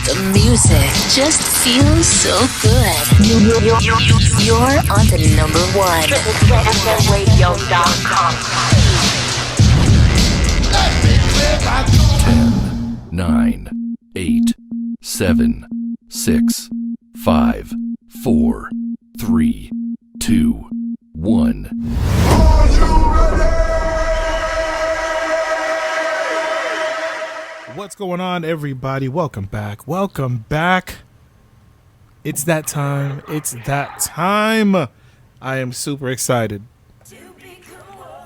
The music just feels so good. You're on to number one. Radio.com. 10, 9, 8, 7, 6, 5, 4, 3, 2, 1. Are you ready? What's going on, everybody? Welcome back. Welcome back. It's that time. It's that time. I am super excited.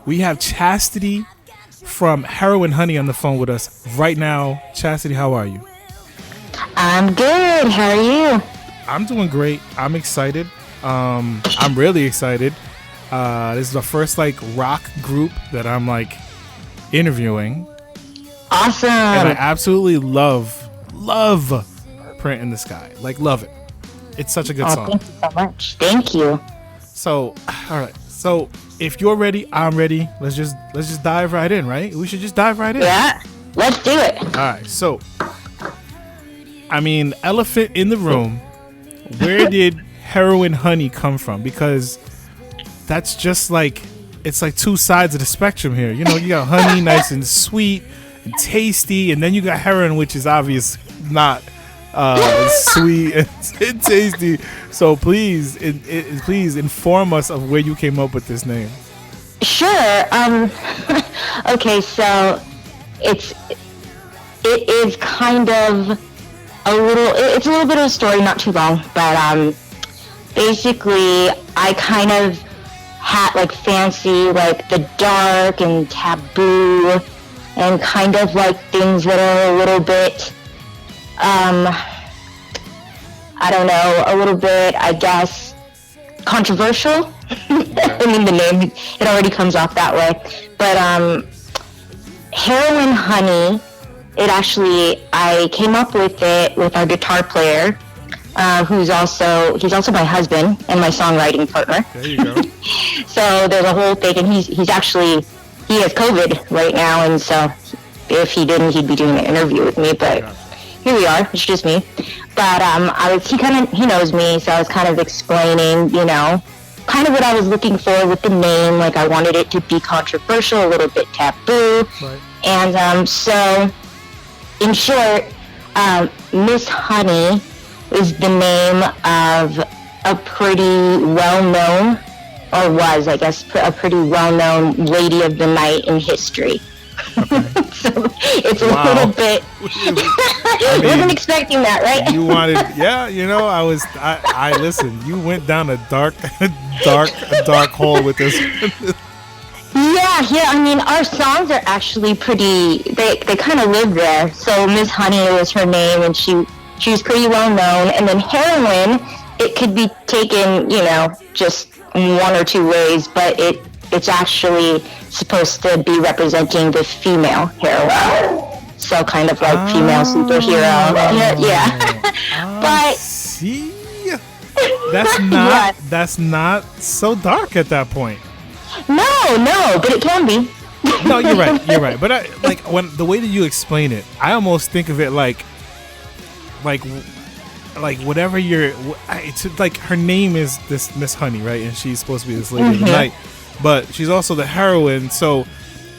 We have Chastity from Heroine Honey on the phone with us right now. Chastity, how are you? I'm good. How are you? I'm doing great. I'm excited. I'm really excited. This is the first rock group that I'm interviewing. Awesome. And I absolutely love Print in the Sky. Love it. It's such a good song. Thank you so much. Thank you. So, all right. So, if you're ready, I'm ready. Let's just dive right in, right? We should just dive right in. Yeah. Let's do it. All right. So, elephant in the room. Where did Heroine Honey come from? Because that's just it's two sides of the spectrum here. You know, you got honey, nice and sweet and tasty, and then you got heroin, which is obvious not sweet and tasty. So please inform us of where you came up with this name. Sure. Okay, so it is kind of it's a little bit of a story, not too long, but basically I kind of had fancy the dark and taboo and kind of things that are a little bit I don't know, a little bit, I guess, controversial. I mean, the name, it already comes off that way. But Heroine Honey, I came up with it with our guitar player, he's also my husband and my songwriting partner. There you go. So there's a whole thing, and he has COVID right now, and so if he didn't, he'd be doing an interview with me, but here we are, it's just me. But he knows me, so I was kind of explaining, kind of what I was looking for with the name. I wanted it to be controversial, a little bit taboo. Right. And so, in short, Miss Honey is the name of a pretty well-known, or was, I guess, a pretty well-known lady of the night in history. Okay. So it's a little bit. Wasn't expecting that, right? You wanted, yeah. I listen. You went down a dark hole with this. Yeah. Our songs are actually pretty. They kind of live there. So Miss Honey was her name, and she was pretty well known. And then heroin, it could be taken, just one or two ways, but it's actually supposed to be representing the female heroine. So kind of female superhero. Yeah. But see, that's not so dark at that point. No, but it can be. No, you're right. But when the way that you explain it, I almost think of it like whatever it's her name is this Miss Honey, right? And she's supposed to be this lady of the night, but she's also the heroine. So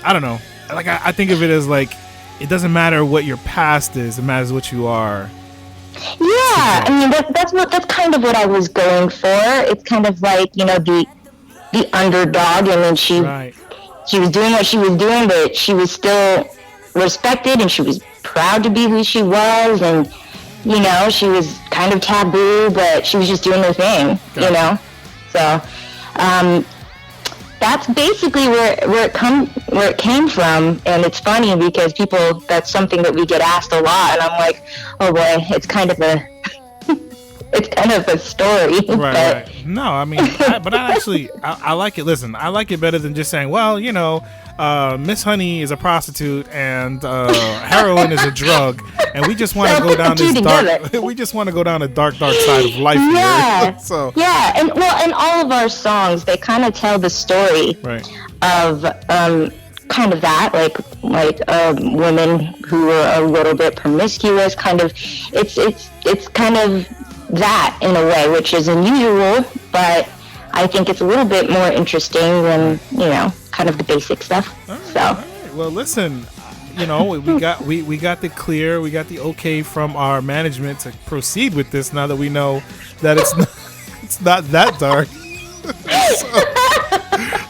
I don't know. I think of it as it doesn't matter what your past is; it matters what you are. Yeah, that's kind of what I was going for. It's kind of the underdog, and then she was doing what she was doing, but she was still respected, and she was proud to be who she was, and she was kind of taboo, but she was just doing her thing. Gotcha. So that's basically where it came from. And it's funny because that's something that we get asked a lot, and I'm like, oh boy, it's kind of a story. Right. No, I like it. Listen, I like it better than just saying, well, Miss Honey is a prostitute and heroin is a drug, and we just want to go down this dark. We just want to go down a dark side of life. Yeah. Here. So yeah, and all of our songs, they kind of tell the story right. of kind of that, like women who are a little bit promiscuous, kind of. It's kind of that in a way, which is unusual, but I think it's a little bit more interesting than kind of the basic stuff. So. All right. Well, listen. We got the clear, we got the okay from our management to proceed with this. Now that we know that it's not that dark.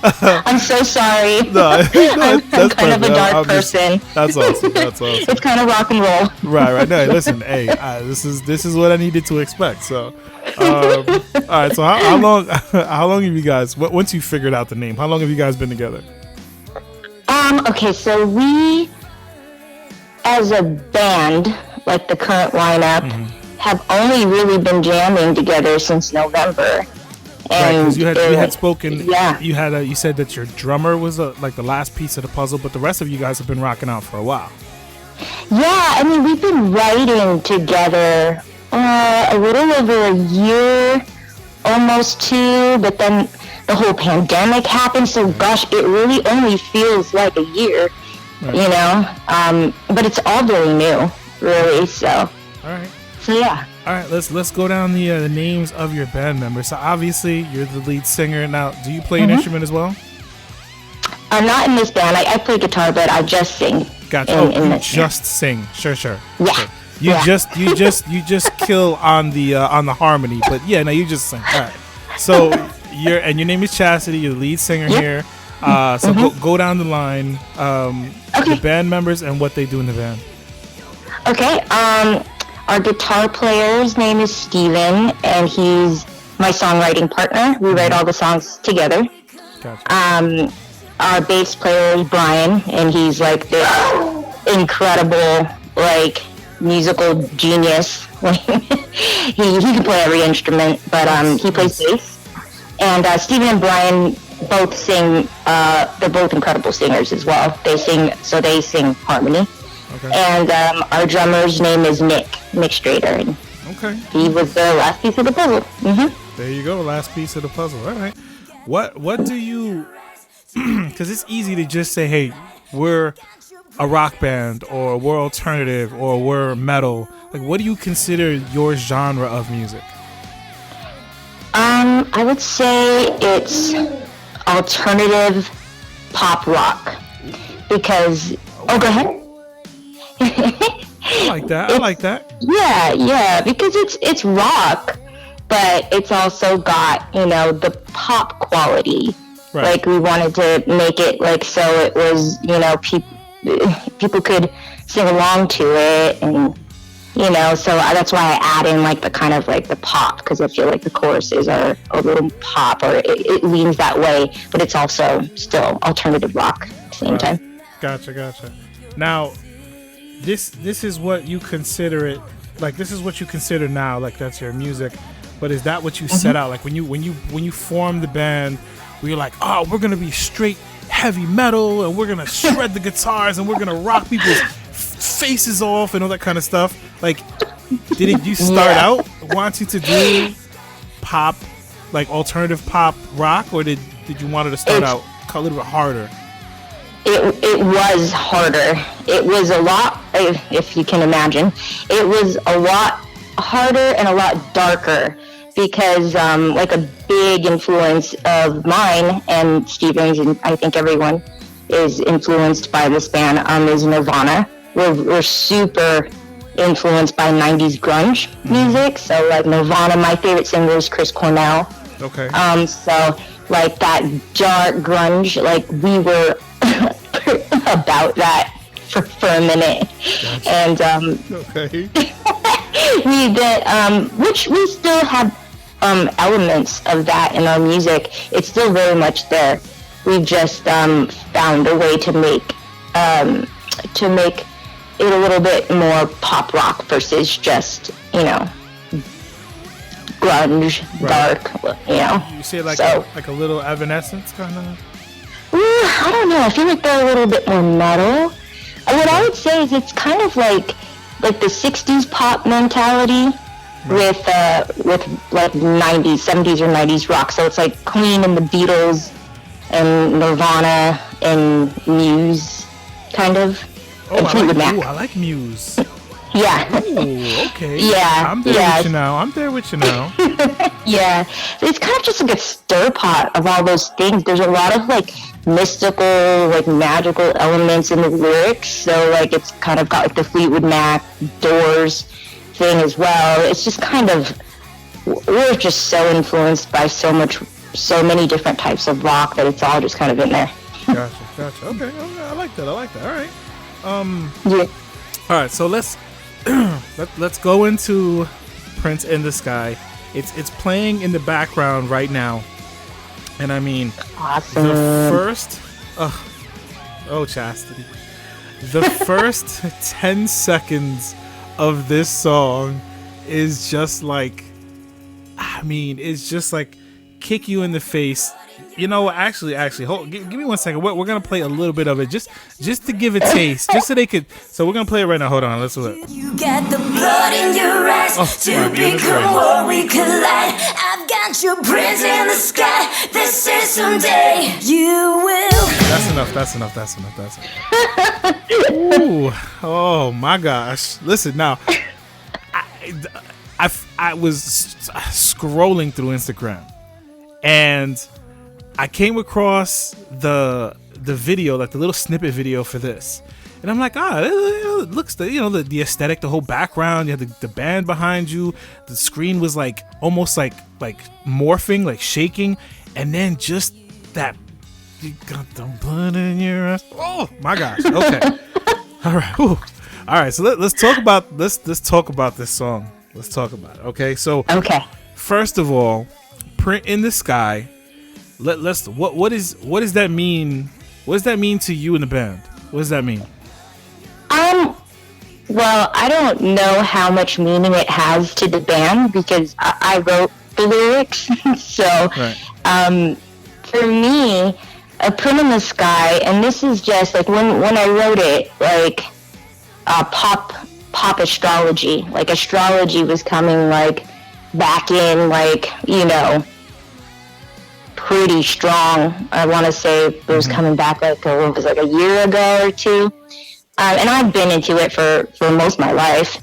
I'm so sorry. No, I'm kind of a dark person. That's awesome. It's kind of rock and roll. Right. No, listen, hey, this is what I needed to expect. So, all right. So how long have you guys? Once you figured out the name, how long have you guys been together? Okay, so we, as a band, like the current lineup, have only really been jamming together since November. And right, because you had spoken. Yeah. You said that your drummer was like the last piece of the puzzle, but the rest of you guys have been rocking out for a while. Yeah, I mean, we've been writing together a little over a year, almost 2, but then the whole pandemic happened, so gosh, it really only feels like a year, right. But it's all very new, really, so. All right. So, yeah. All right, let's go down the names of your band members. So obviously you're the lead singer. Now, do you play an instrument as well? I'm not in this band. I play guitar, but I just sing. Gotcha. You just sing. Sure. Yeah. Okay. You just kill on the harmony, but yeah, no, you just sing. All right. So your name is Chastity. You're the lead singer here. So go down the line. Okay. The band members and what they do in the band. Okay. Our guitar player's name is Steven, and he's my songwriting partner. We write all the songs together. Gotcha. Our bass player is Brian, and he's like this incredible, like, musical genius. he can play every instrument, but he plays bass. And Steven and Brian both sing. They're both incredible singers as well. They sing harmony. Okay. And our drummer's name is Nick Strader. And okay. he was the last piece of the puzzle. Mm-hmm. There you go, last piece of the puzzle. All right. What do you? Because it's easy to just say, "Hey, we're a rock band," or "We're alternative," or "We're metal." Like, what do you consider your genre of music? I would say it's alternative pop rock because. Oh, go ahead. I like that. Yeah, because it's rock, but it's also got, the pop quality. Right. Like, we wanted to make it like so it was, people could sing along to it, and so that's why I add in like the kind of like the pop, because I feel like the choruses are a little pop, or it leans that way, but it's also still alternative rock at the same time. Gotcha. Now, this is what you consider it, like, this is what you consider now, like, that's your music, but is that what you set out, like, when you formed the band, were you like, oh, we're gonna be straight heavy metal, and we're gonna shred the guitars, and we're gonna rock people's faces off and all that kind of stuff? Like, did you start out wanting to do pop, like alternative pop rock, or did you want it to start out a little bit harder? It was harder. It was a lot, if you can imagine, it was a lot harder and a lot darker, because like a big influence of mine and Steven's, and I think everyone is influenced by this band, is Nirvana. We're super influenced by 90s grunge music, so like Nirvana, my favorite singer is Chris Cornell. Okay. So like that dark grunge, like we were about that for a minute. Gotcha. And okay. we did, which we still have elements of that in our music. It's still very much there. We've just found a way to make it a little bit more pop rock versus just grunge, right. Dark. You say like a little Evanescence kind of. I don't know. I feel like they're a little bit more metal. What I would say is it's kind of like the 60s pop mentality, right, with like 90s, 70s or 90s rock. So it's like Queen and the Beatles and Nirvana and Muse, kind of. And Fleetwood Mac. I like Muse. Yeah. Ooh, okay. Yeah. I'm there with you now. I'm there with you now. Yeah. It's kind of just like a stir pot of all those things. There's a lot of like mystical, like magical elements in the lyrics. So like it's kind of got like the Fleetwood Mac, Doors thing as well. It's just kind of, we're just so influenced by so many different types of rock that it's all just kind of in there. Gotcha. Okay. I like that. All right. Yeah. All right. So let's go into Prince in the Sky. It's playing in the background right now, and I mean, Awesome. the first, Chastity, the first 10 seconds of this song is just like, it's just like kick you in the face. You know, actually, give me 1 second. We're gonna play a little bit of it, just to give a taste, just so they could. So we're gonna play it right now. Hold on, let's do it. You get the blood in your eyes to become what we collide. I've got your prince in the sky. This is someday you will. That's enough. Ooh, oh my gosh! Listen now, I was scrolling through Instagram, and I came across the video, like the little snippet video for this, and I'm like, it looks the aesthetic, the whole background. You had the band behind you. The screen was like almost like morphing, like shaking, and then just that. You got the blood in your eyes. Oh my gosh! Okay, all right, whew. All right. So let's talk about let's talk about this song. Let's talk about it. Okay, so first of all, Print in the Sky. What does that mean? What does that mean to you in the band? What does that mean? Well, I don't know how much meaning it has to the band because I wrote the lyrics. So, right. For me, A Print in the Sky, and this is just like when I wrote it, like pop astrology. Like astrology was coming like back in, like, you know, pretty strong. I want to say it was coming back like it was like a year ago or two, and I've been into it for most of my life,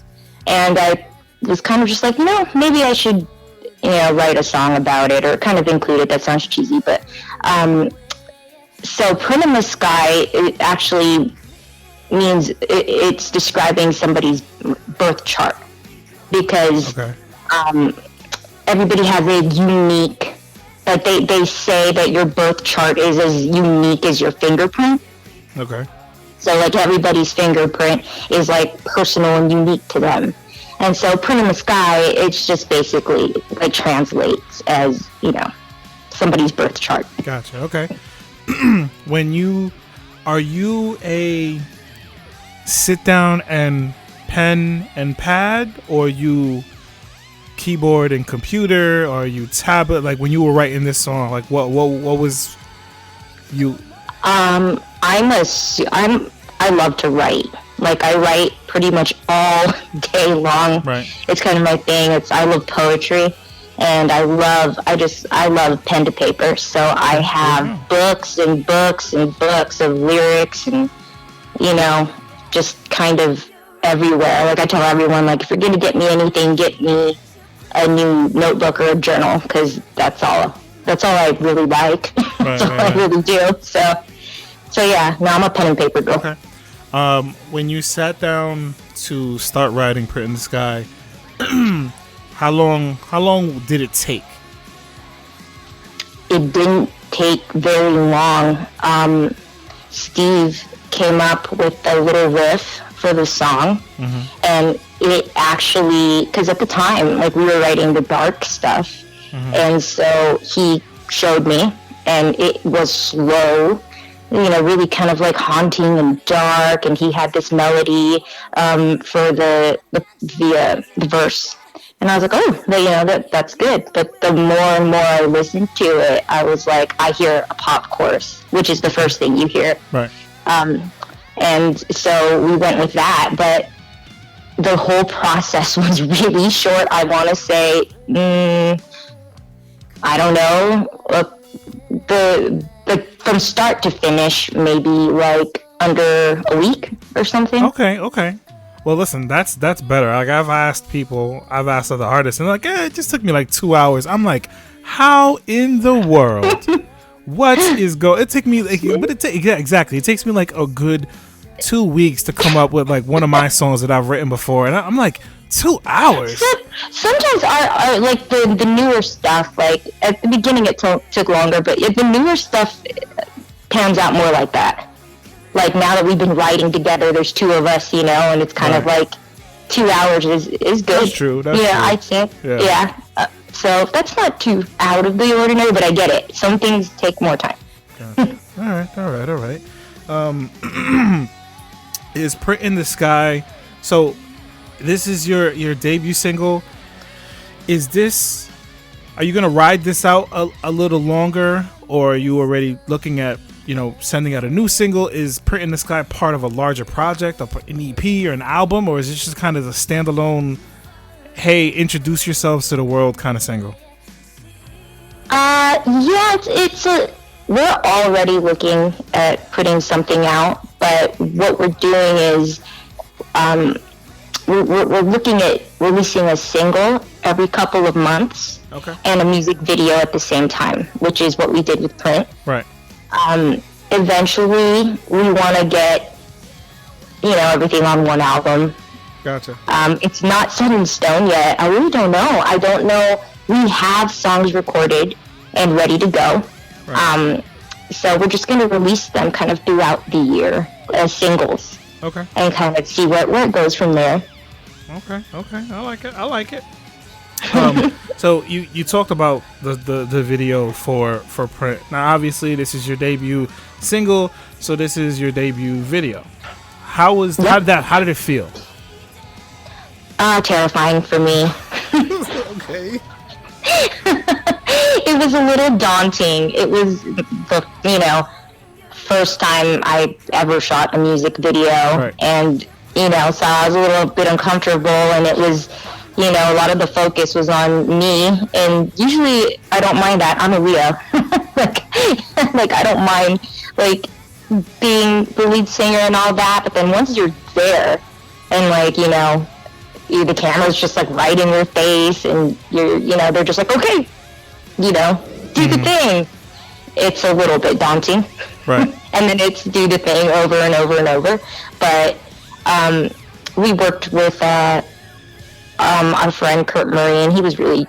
and I was kind of just like, maybe I should, write a song about it or kind of include it. That sounds cheesy, but so Print in the Sky, it actually means it's describing somebody's birth chart, because everybody has a unique. Like they say that your birth chart is as unique as your fingerprint. Okay. So like everybody's fingerprint is like personal and unique to them. And so Print in the Sky, it's just basically like translates as, somebody's birth chart. Gotcha. Okay. Are you a sit down and pen and pad, or you keyboard and computer, or you tablet? Like when you were writing this song, like what was you? I love to write. Like I write pretty much all day long. Right. It's kind of my thing. I love poetry, and I love pen to paper. So I have books and books and books of lyrics, and just kind of everywhere. Like I tell everyone, like if you're gonna get me anything, get me a new notebook or a journal, because that's all I really like. That's all I really do. So yeah, now I'm a pen and paper girl. Okay. When you sat down to start writing Print in the Sky, how long did it take? It didn't take very long. Steve came up with a little riff for the song, and it actually, because at the time, like we were writing the dark stuff, and so he showed me, and it was slow, really kind of like haunting and dark, and he had this melody for the verse, and I was like, that's good. But the more and more I listened to it, I was like, I hear a pop chorus, which is the first thing you hear, right? And so we went with that, but the whole process was really short. I want to say, I don't know, the from start to finish, maybe like under a week or something. Okay. Well, listen, that's better. Like I've asked other artists, and they're like, it just took me like 2 hours. I'm like, how in the world? What is It took me like, yeah, exactly. It takes me like a good 2 weeks to come up with like one of my songs that I've written before, and I'm like, 2 hours. Sometimes our like the newer stuff, like at the beginning it took longer, but the newer stuff pans out more like that. Like now that we've been writing together, there's two of us, and it's kind of like 2 hours is good. That's true. That's true. I'd say. Yeah. So that's not too out of the ordinary, but I get it. Some things take more time. Gotcha. All right. Is Print in the Sky? So this is your debut single. Are you gonna ride this out a little longer, or are you already looking at sending out a new single? Is Print in the Sky part of a larger project, an EP or an album, or is it just kind of a standalone, hey, introduce yourselves to the world kind of single? Yeah, we're already looking at putting something out, but what we're doing is we're looking at releasing a single every couple of months, and a music video at the same time, which is what we did with Print. Right. Eventually, we want to get everything on one album. Gotcha. It's not set in stone yet. I really don't know. I don't know. We have songs recorded and ready to go. Right. So we're just going to release them kind of throughout the year as singles. Okay. And kind of see where it goes from there. Okay. I like it. So you talked about the video for Print. Now, obviously, this is your debut single, so this is your debut video. How did it feel? Terrifying for me. Okay. It was a little daunting. It was the first time I ever shot a music video, right. And so I was a little bit uncomfortable, and it was a lot of the focus was on me, and usually I don't mind that. I'm a Leo. like I don't mind like being the lead singer and all that, but then once you're there and the camera's just like right in your face, and they're just like, okay, do the thing. It's a little bit daunting. Right. And then it's do the thing over and over and over. But we worked with our friend Kurt Murray, and he was really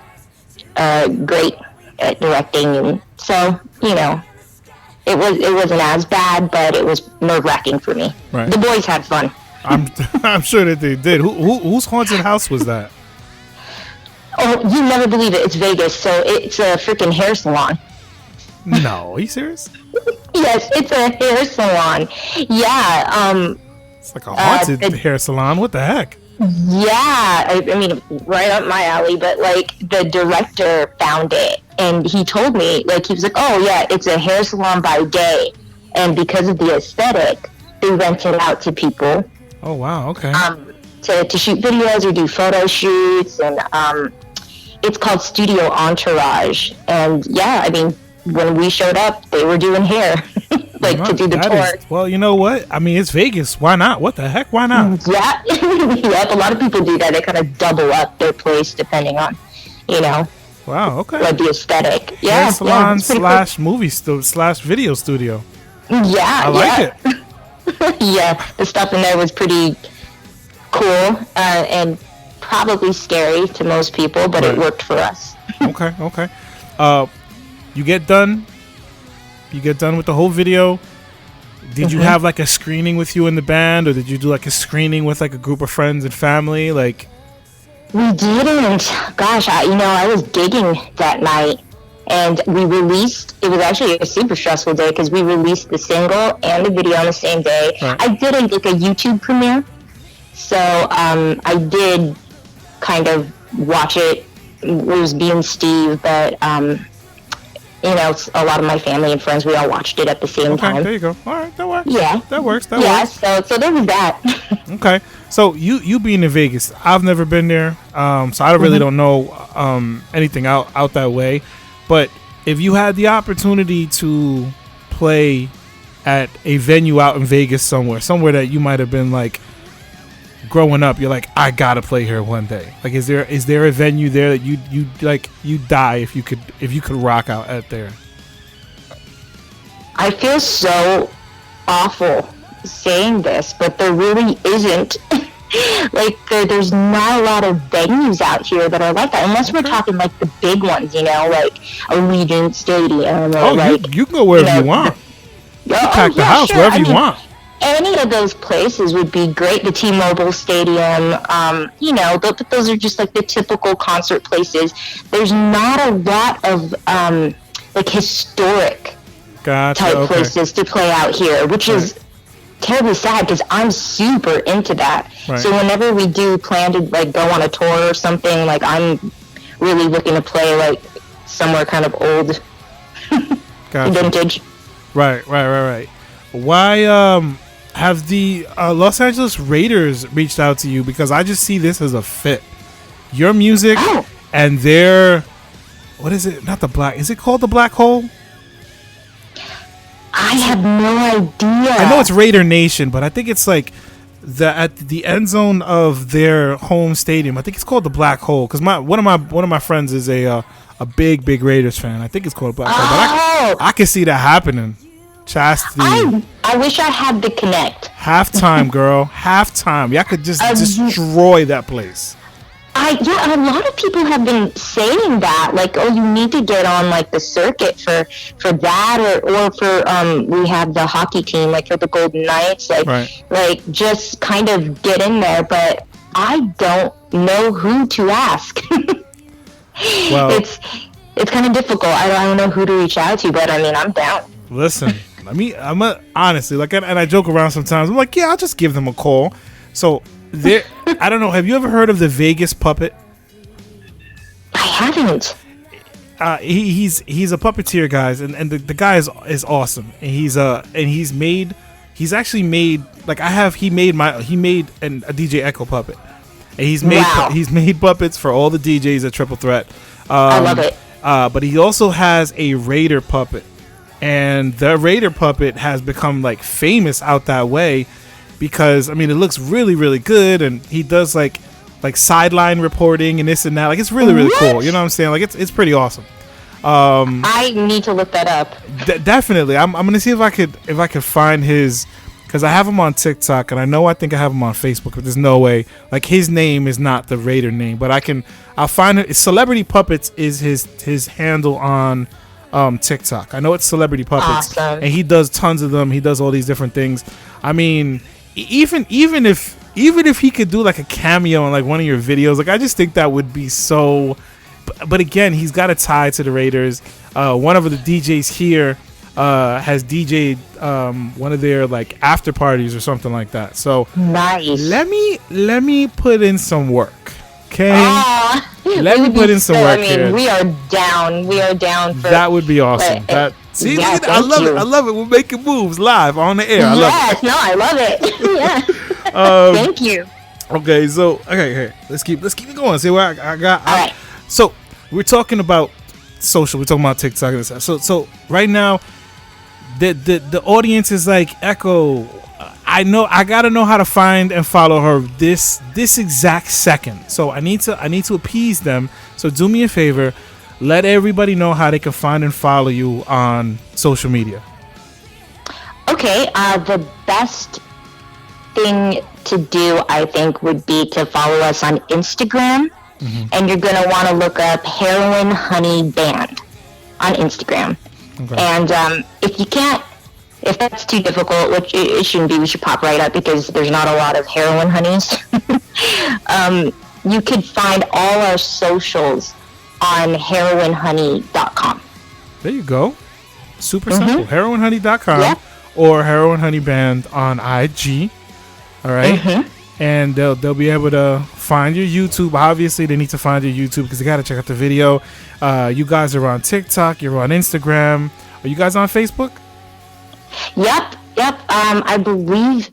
great at directing, and so it wasn't as bad, but it was nerve-wracking for me. Right. The boys had fun. I'm sure that they did. Whose haunted house was that? Oh, you never believe it. It's Vegas, so it's a freaking hair salon. No, are you serious? Yes, it's a hair salon. Yeah. It's like a haunted hair salon. What the heck? Yeah, I mean, right up my alley. But the director found it, and he told me, he was like, "Oh yeah, it's a hair salon by day, and because of the aesthetic, they rent it out to people." Oh wow, okay. To shoot videos or do photo shoots, and it's called Studio Entourage. And yeah, I mean, when we showed up, they were doing hair, to do the tour. Well, you know what? I mean, it's Vegas. Why not? What the heck? Why not? Yeah, yep. A lot of people do that. They kind of double up their place depending on, Wow. Okay. Like the aesthetic. Yeah. Hair salon Yeah, / movie / video studio. Yeah. I like it. Yeah, the stuff in there was pretty cool and probably scary to most people, but right. It worked for us. Okay. You get done with the whole video. Did you have a screening with you in the band, or did you do a screening with a group of friends and family? We didn't. Gosh, I was gigging that night, and we released. It was actually a super stressful day because we released the single and the video on the same day. Right. I did a YouTube premiere, so I did kind of watch it. It was me and Steve, but a lot of my family and friends, we all watched it at the same time. There you go. All right, that works. Yeah. That works. So there was that. Okay. So you being in Vegas, I've never been there, so I really don't know anything out that way. But if you had the opportunity to play at a venue out in Vegas somewhere that you might have been like growing up, you're like, I gotta play here one day. Like, is there a venue there that you die if you could rock out at there? I feel so awful saying this, but there really isn't. Like, there's not a lot of venues out here that are like that, unless we're talking like the big ones, you know, like Allegiant Stadium. Or you can go wherever you want. You can pack the house wherever you want. Any of those places would be great. The T-Mobile Stadium, you know, but those are just like the typical concert places. There's not a lot of like historic type places to play out here, which is terribly sad because I'm super into that. Right. So whenever we do plan to like go on a tour or something, like I'm really looking to play like somewhere kind of old, vintage. Right. Why have the Los Angeles Raiders reached out to you? Because I just see this as a fit. Your music and their, what is it? Not the black. Is it called the Black Hole? I have no idea. I know it's Raider Nation, but I think it's like at the end zone of their home stadium. I think it's called the Black Hole because one of my friends is a big Raiders fan. I think it's called Black Hole. But I can see that happening. Chastity. I wish I had the connect. Halftime, girl. Halftime. Y'all could just destroy that place. A lot of people have been saying that, like, oh, you need to get on like the circuit for that, or for we have the hockey team, like for the Golden Knights, like just kind of get in there. But I don't know who to ask. Well, it's kind of difficult. I don't know who to reach out to, but I mean, I'm down. Listen, honestly, like, and I joke around sometimes. I'm like, yeah, I'll just give them a call. So there, I don't know. Have you ever heard of the Vegas Puppet? I haven't. He's a puppeteer, guys, and the guy is awesome. And he's actually made like he made a DJ Echo puppet. And he's made puppets for all the DJs at Triple Threat. I love it. But he also has a Raider puppet. And the Raider puppet has become like famous out that way because I mean it looks really, really good, and he does like sideline reporting and this and that. Like it's really, really cool. You know what I'm saying? Like it's pretty awesome. I need to look that up. Definitely. I'm gonna see if I could find his, because I have him on TikTok and I think I have him on Facebook, but there's no way. Like his name is not the Raider name, but I'll find it. Celebrity Puppets is his handle on TikTok. I know it's Celebrity Puppets, awesome. And he does tons of them. He does all these different things. I mean, even if he could do like a cameo on like one of your videos, like I just think that would be so. But again, he's got a tie to the Raiders. One of the DJs here has DJ'd one of their like after parties or something like that. So nice. Let me put in some work. Okay. Let me put in some work here. We are down. For that. Would be awesome. Look at that. I love it. I love it. We're making moves live on the air. I love it. No, I love it. Yeah. Thank you. Okay, so okay, let's keep it going. See where I got. All right. So we're talking about social. We're talking about TikTok and stuff. So right now, the audience is like, Echo, I gotta know how to find and follow her this exact second. So I need to appease them. So do me a favor, let everybody know how they can find and follow you on social media. Okay, the best thing to do, I think, would be to follow us on Instagram, and you're gonna want to look up Heroine Honey Band on Instagram. Okay. And if that's too difficult, which it shouldn't be, we should pop right up because there's not a lot of heroin honeys. You could find all our socials on heroinehoney.com. There you go. Super simple. Heroinehoney.com or Heroine Honey Band on IG. All right. And they'll be able to find your YouTube. Obviously, they need to find your YouTube because they got to check out the video. You guys are on TikTok. You're on Instagram. Are you guys on Facebook? Yep. Yep. I believe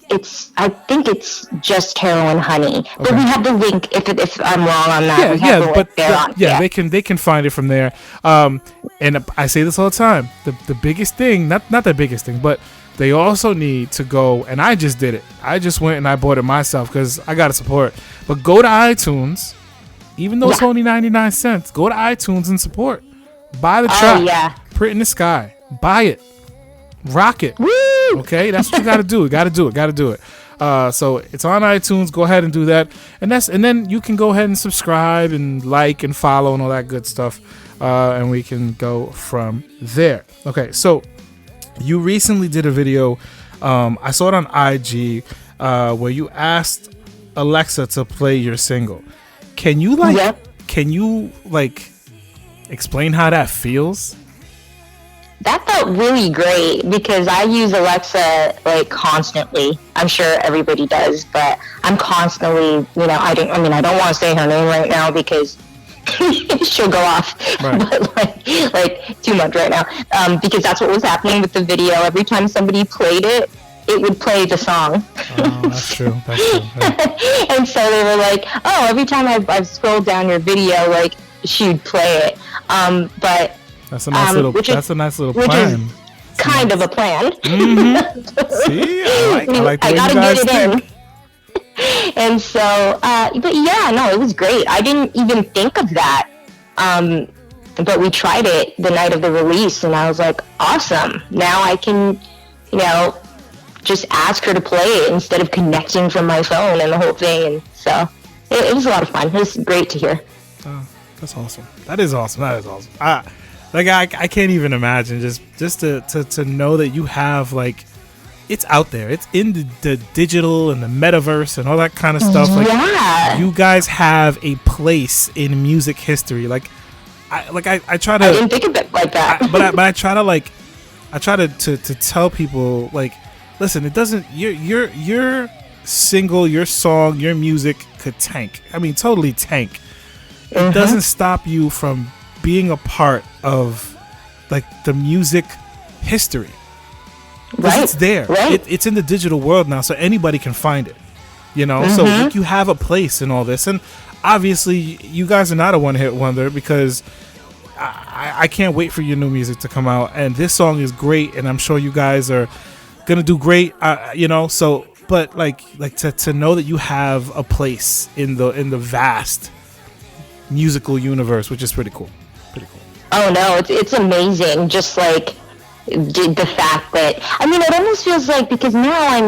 I think it's just Heroine Honey. But we have the link. If I'm wrong on that, we have the link there on. They can find it from there. And I say this all the time. The biggest thing, not the biggest thing, but they also need to go, and I just did it. I just went and I bought it myself because I got to support. But go to iTunes, even though it's only 99 cents, go to iTunes and support. Buy the track. Oh, yeah. Print in the Sky. Buy it. Rock it. Woo! Okay? That's what you got to do. Got to do it. So it's on iTunes. Go ahead and do that. And then you can go ahead and subscribe and like and follow and all that good stuff. And we can go from there. Okay, so you recently did a video. I saw it on IG where you asked Alexa to play your single. Can you explain how that feels? That felt really great because I use Alexa like constantly. I'm sure everybody does, but I'm constantly, I don't want to say her name right now because she'll go off, right. But like too much right now, because that's what was happening with the video. Every time somebody played it, it would play the song. Oh, that's true. Yeah. And so they were like, oh, every time I've scrolled down your video, like she'd play it. But that's a nice little plan. Which is kind of a plan. Mm-hmm. See, I like the way gotta you guys get it in. And so, but yeah, no, it was great. I didn't even think of that. But we tried it the night of the release, and I was like, awesome. Now I can, just ask her to play it instead of connecting from my phone and the whole thing. And so it was a lot of fun. It was great to hear. Oh, that's awesome. That is awesome. I can't even imagine just to know that you have it's out there. It's in the digital and the metaverse and all that kind of stuff. Yeah. You guys have a place in music history. I try to. I didn't think of it like that. But I try to tell people listen, it doesn't. Your single, your song, your music could tank. I mean, totally tank. It doesn't stop you from being a part of the music history. Right. It's there. Right. It's in the digital world now, so anybody can find it. So you have a place in all this, and obviously you guys are not a one-hit wonder because I can't wait for your new music to come out, and this song is great, and I'm sure you guys are gonna do great. So but to know that you have a place in the vast musical universe, which is pretty cool. Oh no, it's amazing. Just the fact that it almost feels like, because now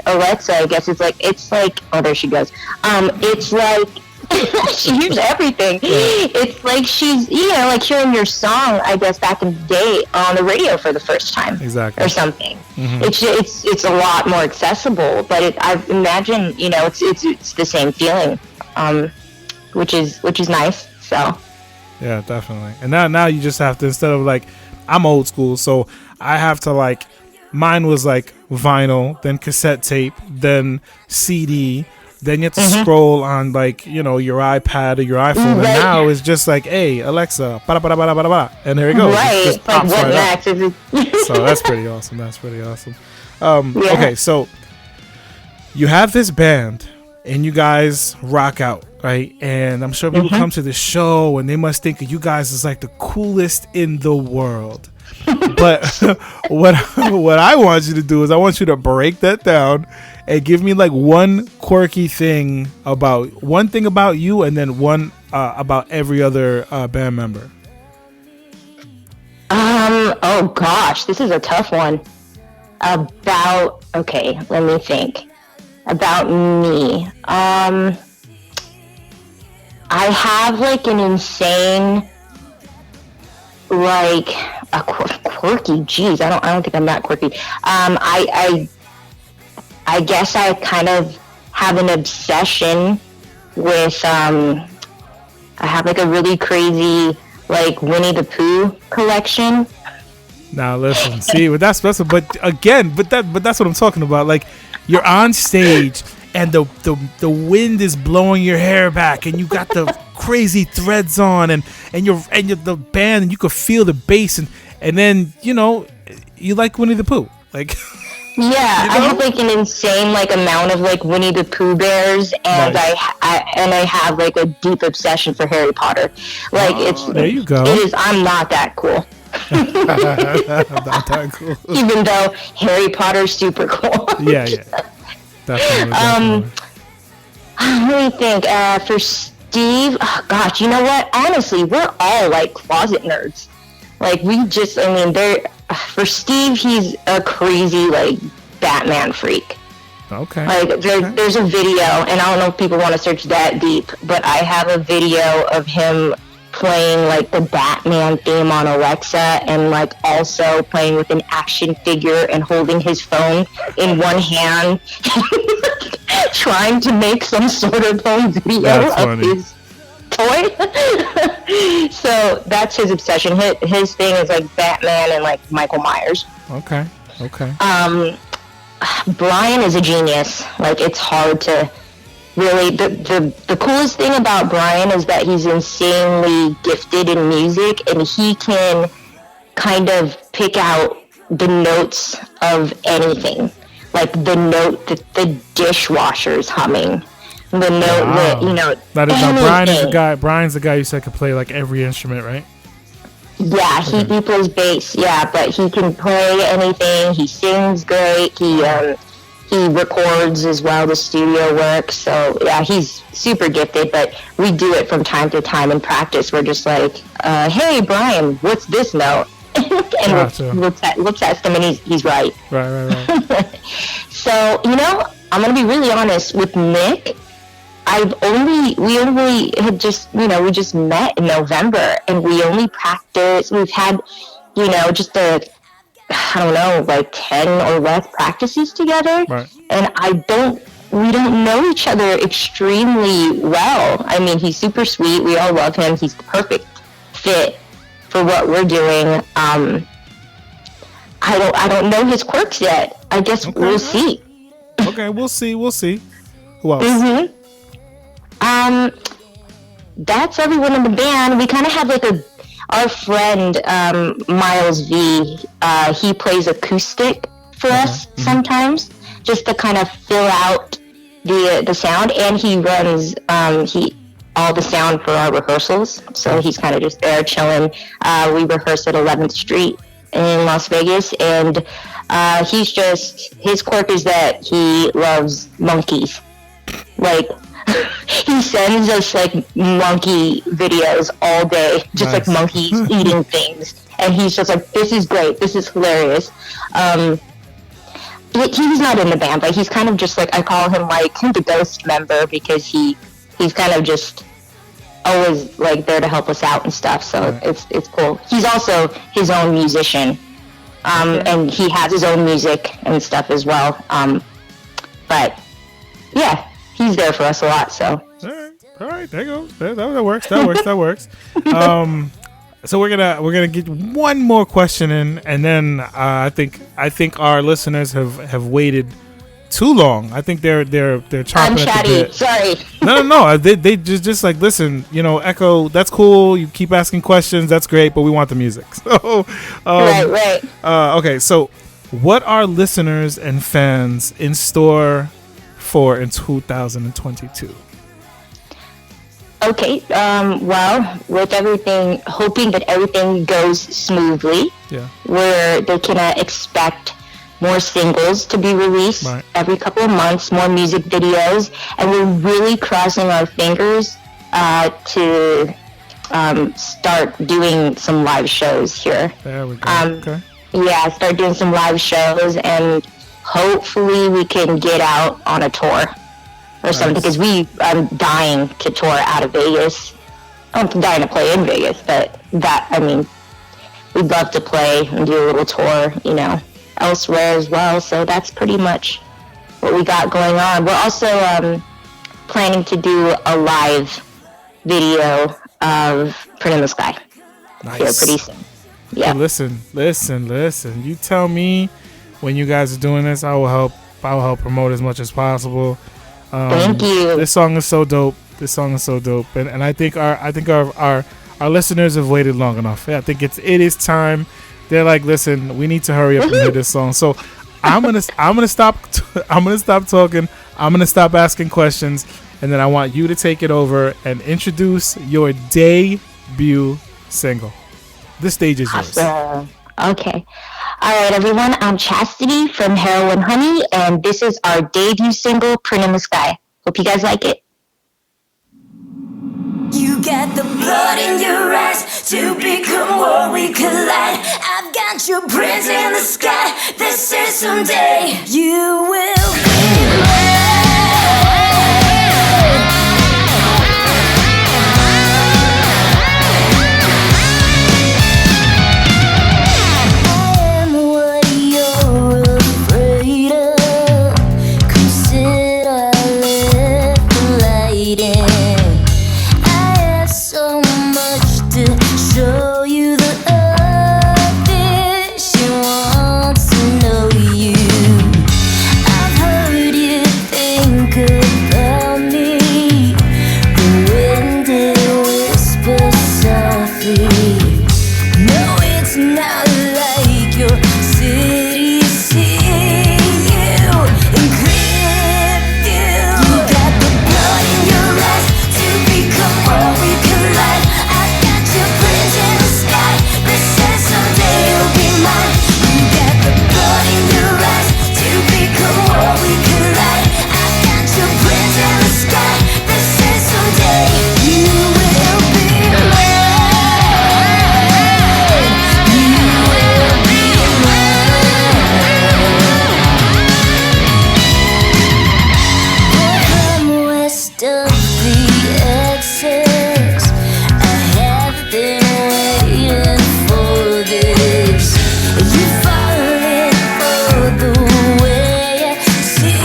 Alexa, I guess it's like oh, there she goes. It's like she hears everything. It's like she's hearing your song, I guess, back in the day on the radio for the first time, exactly, or something. It's a lot more accessible, but I imagine it's the same feeling, which is nice. So yeah, definitely. And now you just have to, instead of I'm old school, so I have to mine was vinyl, then cassette tape, then CD, then you have to scroll on your iPad or your iPhone, and now it's just hey, Alexa, bada, bada, bada, bada, bada, and there you go. Right. It just pops what right next? So that's pretty awesome. Okay, so you have this band and you guys rock out, right? And I'm sure people come to the show and they must think of you guys as the coolest in the world. But what I want you to do is I want you to break that down and give me one quirky thing about you, and then one about every other band member. Oh gosh, this is a tough one. Okay, let me think. About me. I have an insane a quirky. Geez, I don't think I'm that quirky. I guess I kind of have an obsession with. I have a really crazy Winnie the Pooh collection. Now listen, see, but that's special. But that's what I'm talking about. You're on stage and the wind is blowing your hair back, and you got the crazy threads on, and you're the band, and you could feel the bass, and then you like Winnie the Pooh. Yeah, I have like an insane like amount of like Winnie the Pooh bears, and Nice. I have like a deep obsession for Harry Potter. Like There you go. it is. I'm not that cool, Not that cool. even though Harry Potter's super cool. Yeah. Definitely. Let me think. For Steve, oh, gosh, you know what? Honestly, we're all like closet nerds. Like for Steve, he's a crazy like Batman freak. Okay. Like there's a video, and I don't know if people want to search that deep, but I have a video of him playing like the Batman theme on Alexa, and like also playing with an action figure and holding his phone in one hand, trying to make some sort of home video That's of funny. his toy. So that's his obsession. His thing is like Batman and like Michael Myers. Okay. Brian is a genius. Like, it's hard to really... The coolest thing about Brian is that he's insanely gifted in music, and he can kind of pick out the notes of anything. Like, the note that the dishwasher's humming. The note that, That is now anything. Brian's the guy you said could play like every instrument, right? Yeah, he plays bass, yeah, but he can play anything. He sings great. He records as well, the studio work. So, yeah, he's super gifted, but we do it from time to time in practice. We're just like, hey, Brian, what's this note? And Gotcha. we'll test him, and he's right. Right. So, I'm going to be really honest with Nick. We just met in November, and we only practiced. We've had, just like 10 or less practices together. Right. And we don't know each other extremely well. I mean, he's super sweet. We all love him. He's the perfect fit for what we're doing. I don't know his quirks yet. I guess we'll see. Okay, we'll see. Who else? Mm-hmm. That's everyone in the band. We kind of have like our friend Miles V. He plays acoustic for us sometimes, just to kind of fill out the sound, and he runs all the sound for our rehearsals. So he's kind of just there chilling. We rehearse at 11th Street in Las Vegas, and his quirk is that he loves monkeys. Like, he sends us like monkey videos all day, just Nice. like monkeys eating things, and he's just like, this is great, this is hilarious. He's not in the band, but he's kind of just like, I call him like the ghost member, because he's kind of just always like there to help us out and stuff. So Right. it's cool. He's also his own musician, and he has his own music and stuff as well. But yeah, he's there for us a lot. So All right. There you go. That works. So we're gonna get one more question in, and then I think our listeners have waited too long. I think they're chomping I'm at the chatty. bit. Sorry. No. They just like, listen. Echo. That's cool. You keep asking questions. That's great. But we want the music. So Right. okay. So what are listeners and fans in store for in 2022? Okay. Well, with everything, hoping that everything goes smoothly, Yeah. where they can expect more singles to be released Right. every couple of months, more music videos, and we're really crossing our fingers to start doing some live shows here. There we go. Okay. Yeah, start doing some live shows, and hopefully we can get out on a tour or something, because I'm dying to tour out of Vegas. I'm dying to play in Vegas, but we'd love to play and do a little tour, elsewhere as well. So that's pretty much what we got going on. We're also planning to do a live video of Print in the Sky here Nice. pretty soon. Yeah. Hey, listen. You tell me when you guys are doing this. I will help promote as much as possible. Thank you. This song is so dope. And I think our listeners have waited long enough. I think it is time. They're like, listen, we need to hurry up and hear this song. So I'm gonna stop I'm gonna stop talking. I'm gonna stop asking questions, and then I want you to take it over and introduce your debut single. The stage is yours. Awesome. Okay. All right, everyone. I'm Chastity from Heroine Honey, and this is our debut single, "Print in the Sky." Hope you guys like it. You got the blood in your eyes to become what we collide. I've got your prints in the sky that says someday you will be mine. I am what you're afraid of. Come sit, I left the light in. So much to show you the earth. She wants to know you. I've heard you think about me. The wind it whispers softly. No, it's not like your city see you in clear view. You got the blood in your eyes to become what we collide. I've got your prints in the sky that says someday you'll be mine. You got the blood in your eyes to become what we collide. I've got your prints in the sky that says someday you will be mine. You will be mine. From west of the excess, I have been waiting for this. You falling for the way I see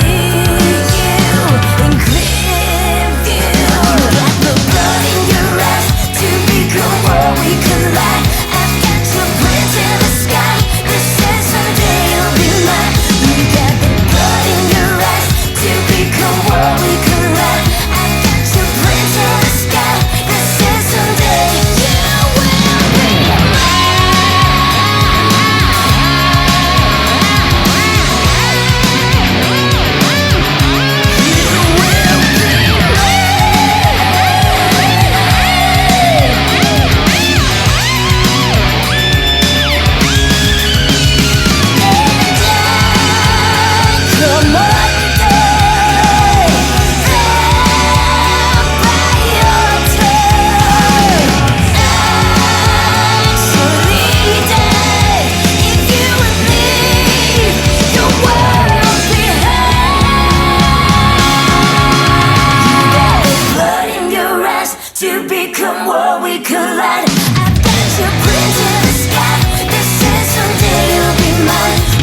you in clear view. Got the blood in your eyes to become what we collide. I've got your prints in the sky that says someday you'll be mine. You got the blood in your eyes to become what we collide. I've got your prints in the sky that says someday you will be come on, to become what we collide. I've got your prints in the sky that says someday you'll be mine.